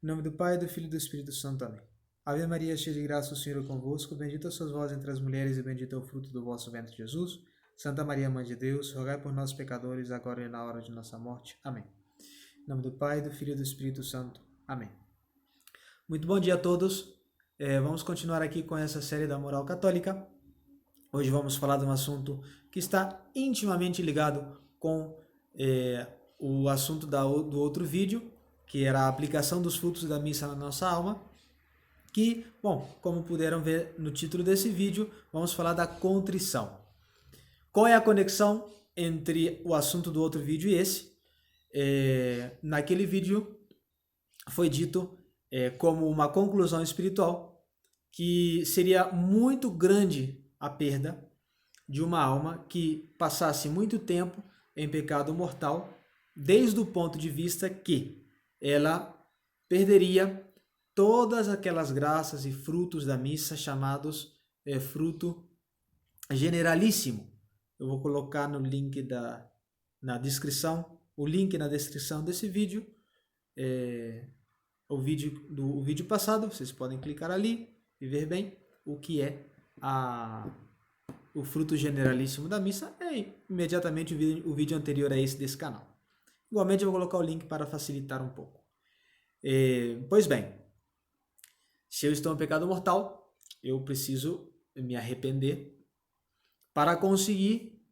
Em nome do Pai, do Filho e do Espírito Santo. Amém. Ave Maria, cheia de graça, o Senhor é convosco. Bendita sois vós entre as mulheres e bendito é o fruto do vosso ventre, Jesus. Santa Maria, Mãe de Deus, rogai por nós, pecadores, agora e na hora de nossa morte. Amém. Em nome do Pai, do Filho e do Espírito Santo. Amém. Muito bom dia a todos. Vamos continuar aqui com essa série da moral católica. Hoje vamos falar de um assunto que está intimamente ligado com o assunto do outro vídeo, que era a aplicação dos frutos da missa na nossa alma. Que, bom, como puderam ver no título desse vídeo, vamos falar da contrição. Qual é a conexão entre o assunto do outro vídeo e esse? Naquele vídeo foi dito como uma conclusão espiritual que seria muito grande a perda de uma alma que passasse muito tempo em pecado mortal, desde o ponto de vista que ela perderia todas aquelas graças e frutos da missa chamados fruto generalíssimo. Eu vou colocar no link na descrição, o link na descrição desse vídeo, o vídeo passado. Vocês podem clicar ali e ver bem o que é o fruto generalíssimo da missa. Imediatamente o vídeo anterior a esse desse canal. Igualmente eu vou colocar o link para facilitar um pouco. Pois bem, se eu estou em pecado mortal, eu preciso me arrepender para conseguir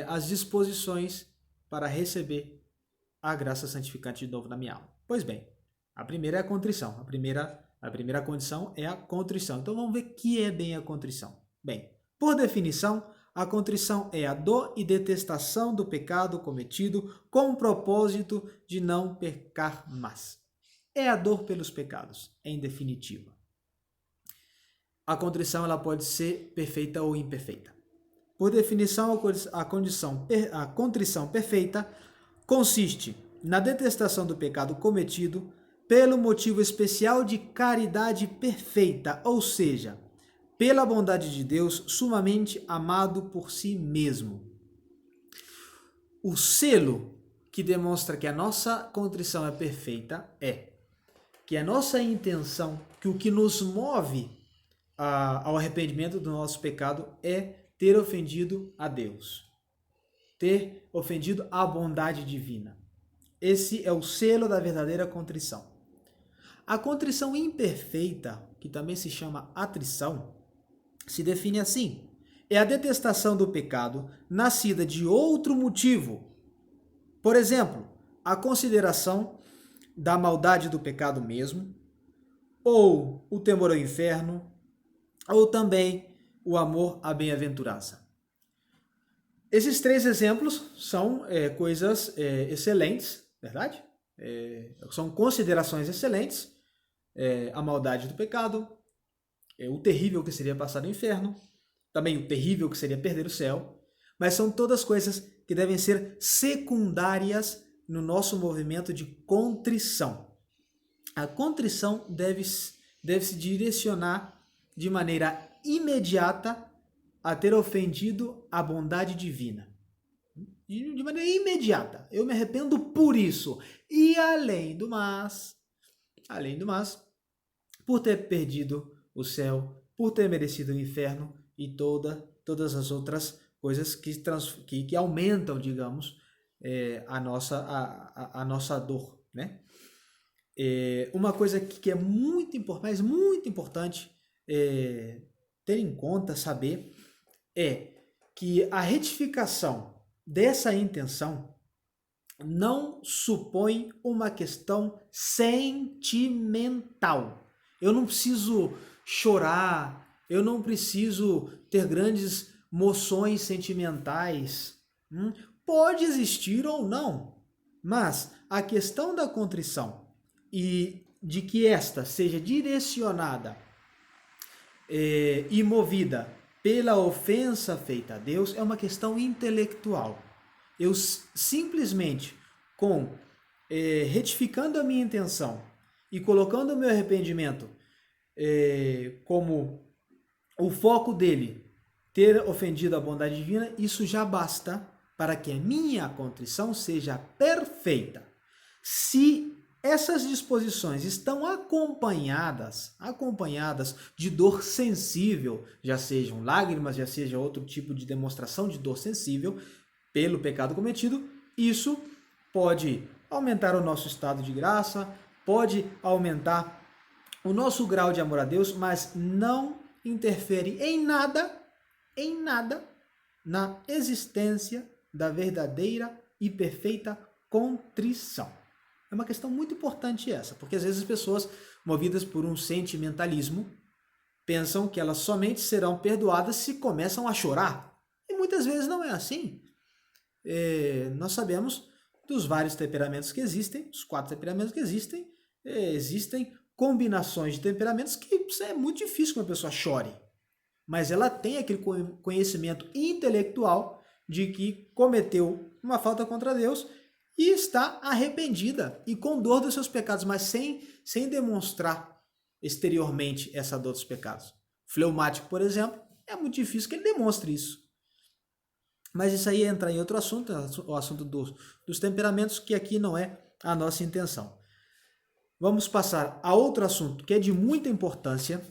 as disposições para receber a graça santificante de novo na minha alma. Pois bem, a primeira é a contrição. A primeira condição é a contrição. Então vamos ver o que é bem a contrição. Bem, por definição, a contrição é a dor e detestação do pecado cometido com o propósito de não pecar mais. É a dor pelos pecados, em definitiva. A contrição ela pode ser perfeita ou imperfeita. Por definição, a contrição perfeita consiste na detestação do pecado cometido pelo motivo especial de caridade perfeita, ou seja, pela bondade de Deus sumamente amado por si mesmo. O selo que demonstra que a nossa contrição é perfeita é que a nossa intenção, que o que nos move ao arrependimento do nosso pecado é ter ofendido a Deus, ter ofendido a bondade divina. Esse é o selo da verdadeira contrição. A contrição imperfeita, que também se chama atrição, se define assim: é a detestação do pecado nascida de outro motivo. Por exemplo, a consideração da maldade do pecado mesmo, ou o temor ao inferno, ou também o amor à bem-aventurança. Esses três exemplos são coisas excelentes, verdade? São considerações excelentes. A maldade do pecado, o terrível que seria passar no inferno, também o terrível que seria perder o céu, mas são todas coisas que devem ser secundárias no nosso movimento de contrição. A contrição deve se direcionar de maneira imediata a ter ofendido a bondade divina. De maneira imediata. Eu me arrependo por isso. E além do mais, por ter perdido o céu, por ter merecido o inferno e todas as outras coisas que aumentam, digamos, a nossa dor, né? Uma coisa que é muito importante ter em conta, saber, é que a retificação dessa intenção não supõe uma questão sentimental. Eu não preciso chorar, eu não preciso ter grandes moções sentimentais. Pode existir ou não, mas a questão da contrição e de que esta seja direcionada e movida pela ofensa feita a Deus é uma questão intelectual. Eu simplesmente, retificando a minha intenção e colocando o meu arrependimento como o foco dele, ter ofendido a bondade divina, isso já basta para que a minha contrição seja perfeita. Se essas disposições estão acompanhadas de dor sensível, já sejam lágrimas, já seja outro tipo de demonstração de dor sensível pelo pecado cometido, isso pode aumentar o nosso estado de graça, pode aumentar o nosso grau de amor a Deus, mas não interfere em nada na existência da verdadeira e perfeita contrição. É uma questão muito importante essa, porque às vezes as pessoas, movidas por um sentimentalismo, pensam que elas somente serão perdoadas se começam a chorar. E muitas vezes não é assim. Nós sabemos dos vários temperamentos que existem, os 4 temperamentos que existem, existem combinações de temperamentos que é muito difícil que uma pessoa chore. Mas ela tem aquele conhecimento intelectual de que cometeu uma falta contra Deus e está arrependida e com dor dos seus pecados, mas sem demonstrar exteriormente essa dor dos pecados. Fleumático, por exemplo, é muito difícil que ele demonstre isso. Mas isso aí entra em outro assunto, o assunto dos temperamentos, que aqui não é a nossa intenção. Vamos passar a outro assunto que é de muita importância,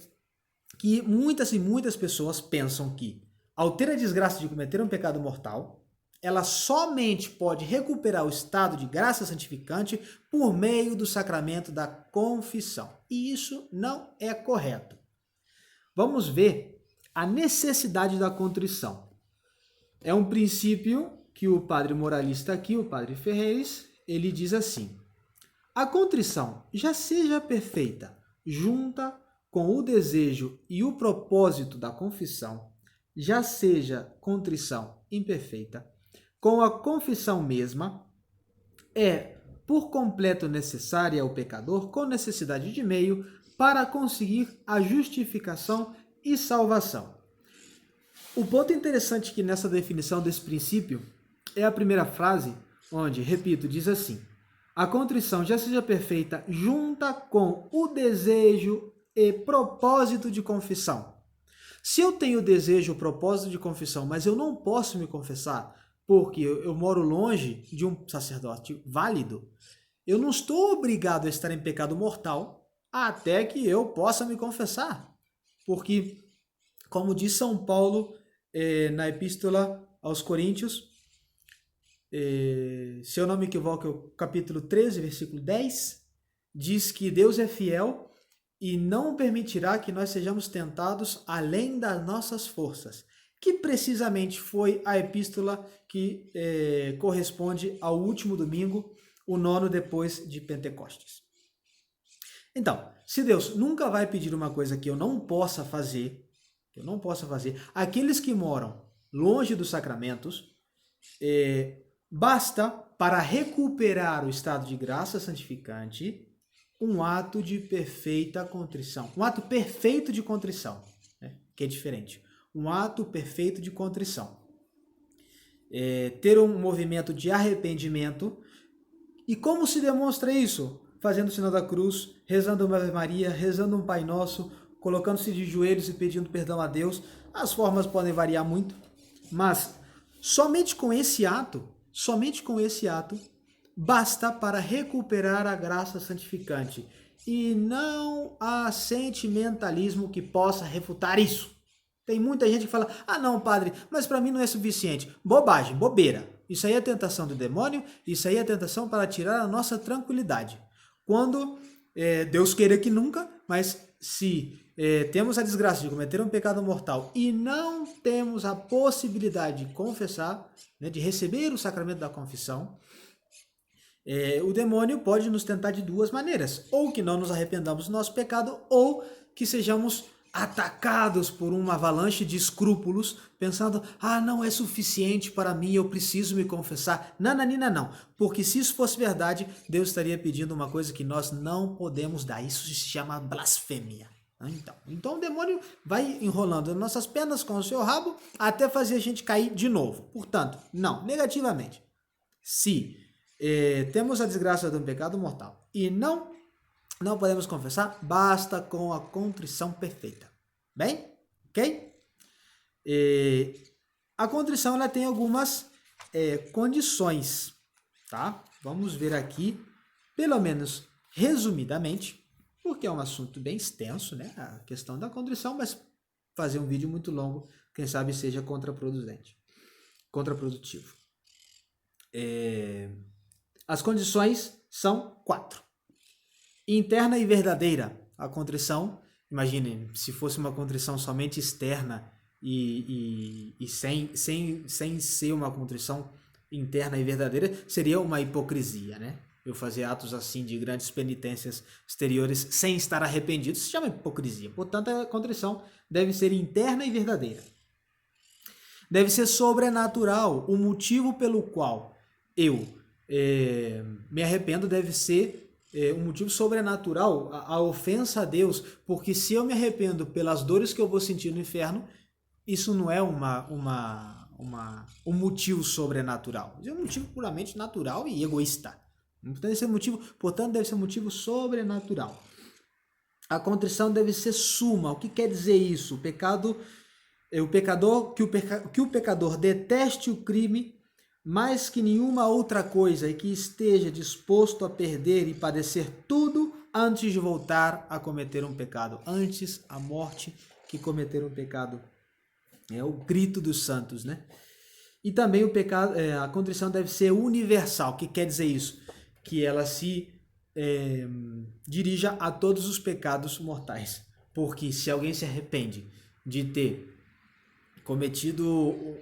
que muitas e muitas pessoas pensam que, ao ter a desgraça de cometer um pecado mortal, ela somente pode recuperar o estado de graça santificante por meio do sacramento da confissão. E isso não é correto. Vamos ver a necessidade da contrição. É um princípio que o padre moralista aqui, o padre Ferreres, ele diz assim: a contrição, já seja perfeita, junta com o desejo e o propósito da confissão, já seja contrição imperfeita, com a confissão mesma, é por completo necessária ao pecador com necessidade de meio para conseguir a justificação e salvação. O ponto interessante aqui nessa definição desse princípio é a primeira frase, onde, repito, diz assim: a contrição já seja perfeita junta com o desejo e propósito de confissão. Se eu tenho desejo, propósito de confissão, mas eu não posso me confessar porque eu moro longe de um sacerdote válido, eu não estou obrigado a estar em pecado mortal até que eu possa me confessar. Porque, como diz São Paulo na Epístola aos Coríntios, se eu não me equivoco, é o capítulo 13, versículo 10, diz que Deus é fiel e não permitirá que nós sejamos tentados além das nossas forças, que precisamente foi a epístola que corresponde ao último domingo, o 9º depois de Pentecostes. Então, se Deus nunca vai pedir uma coisa que eu não possa fazer, aqueles que moram longe dos sacramentos, basta para recuperar o estado de graça santificante um ato de perfeita contrição, um ato perfeito de contrição, né? Que é diferente. Um ato perfeito de contrição. Ter um movimento de arrependimento. E como se demonstra isso? Fazendo o sinal da cruz, rezando uma Ave Maria, rezando um Pai Nosso, colocando-se de joelhos e pedindo perdão a Deus. As formas podem variar muito, mas somente com esse ato, basta para recuperar a graça santificante. E não há sentimentalismo que possa refutar isso. Tem muita gente que fala: ah não, padre, mas para mim não é suficiente. Bobagem, bobeira. Isso aí é tentação do demônio, isso aí é tentação para tirar a nossa tranquilidade. Quando Deus queira que nunca, mas se temos a desgraça de cometer um pecado mortal e não temos a possibilidade de confessar, né, de receber o sacramento da confissão, o demônio pode nos tentar de duas maneiras: ou que não nos arrependamos do nosso pecado, ou que sejamos atacados por uma avalanche de escrúpulos, pensando: ah, não é suficiente para mim, eu preciso me confessar. Nananina não, porque se isso fosse verdade, Deus estaria pedindo uma coisa que nós não podemos dar. Isso se chama blasfêmia. Então o demônio vai enrolando nossas pernas com o seu rabo até fazer a gente cair de novo. Portanto, não, negativamente. Se temos a desgraça de um pecado mortal e não podemos confessar, basta com a contrição perfeita. Bem? Ok? A contrição ela tem algumas condições, tá? Vamos ver aqui, pelo menos resumidamente, porque é um assunto bem extenso, né? A questão da contrição, mas fazer um vídeo muito longo, quem sabe seja contraprodutivo. As condições são 4. Interna e verdadeira. A contrição, imagine, se fosse uma contrição somente externa e sem ser uma contrição interna e verdadeira, seria uma hipocrisia, né? Eu fazer atos assim de grandes penitências exteriores sem estar arrependido, se chama hipocrisia. Portanto, a contrição deve ser interna e verdadeira. Deve ser sobrenatural. O motivo pelo qual eu me arrependo deve ser um motivo sobrenatural, a ofensa a Deus, porque se eu me arrependo pelas dores que eu vou sentir no inferno, isso não é um motivo sobrenatural. É um motivo puramente natural e egoísta. Portanto, deve ser um motivo sobrenatural. A contrição deve ser suma. O que quer dizer isso? Que o pecador deteste o crime mais que nenhuma outra coisa e que esteja disposto a perder e padecer tudo antes de voltar a cometer um pecado. Antes a morte que cometer um pecado. É o grito dos santos, né? E também a contrição deve ser universal. O que quer dizer isso? Que ela se dirija a todos os pecados mortais. Porque se alguém se arrepende de ter cometido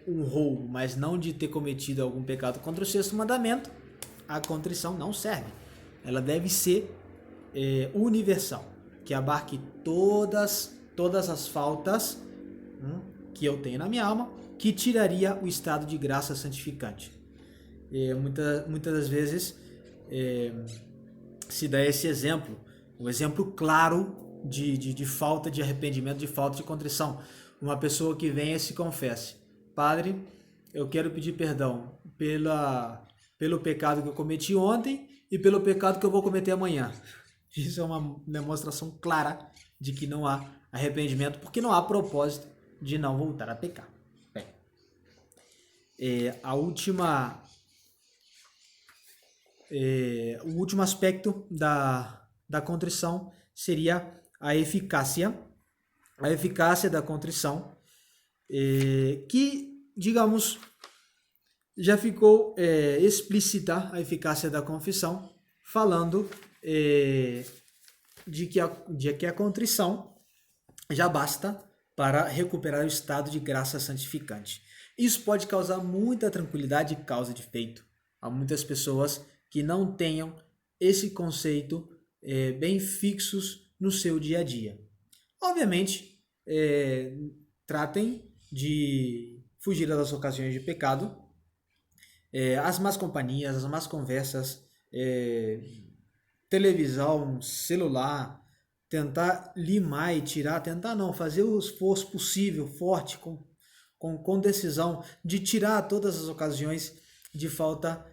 um roubo, mas não de ter cometido algum pecado contra o sexto mandamento, a contrição não serve. Ela deve ser universal, que abarque todas as faltas que eu tenho na minha alma, que tiraria o estado de graça santificante. Muitas das vezes se dá esse exemplo, um exemplo claro de falta de arrependimento, de falta de contrição. Uma pessoa que venha e se confesse: Padre, eu quero pedir perdão pelo pecado que eu cometi ontem e pelo pecado que eu vou cometer amanhã. Isso é uma demonstração clara de que não há arrependimento, porque não há propósito de não voltar a pecar. Bem, o último aspecto da contrição seria a eficácia da contrição, que, digamos, já ficou explícita a eficácia da confissão, falando de que a contrição já basta para recuperar o estado de graça santificante. Isso pode causar muita tranquilidade e causa de efeito a muitas pessoas que não tenham esse conceito bem fixos no seu dia a dia. Obviamente, tratem de fugir das ocasiões de pecado, as más companhias, as más conversas, televisão, celular, tentar limar e tirar, fazer o esforço possível, forte, com decisão, de tirar todas as ocasiões de falta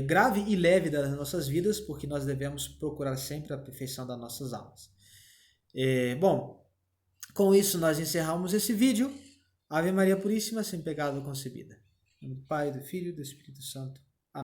grave e leve das nossas vidas, porque nós devemos procurar sempre a perfeição das nossas almas. Bom, com isso nós encerramos esse vídeo. Ave Maria Puríssima, sem pecado concebida. Em nome do Pai, do Filho e do Espírito Santo.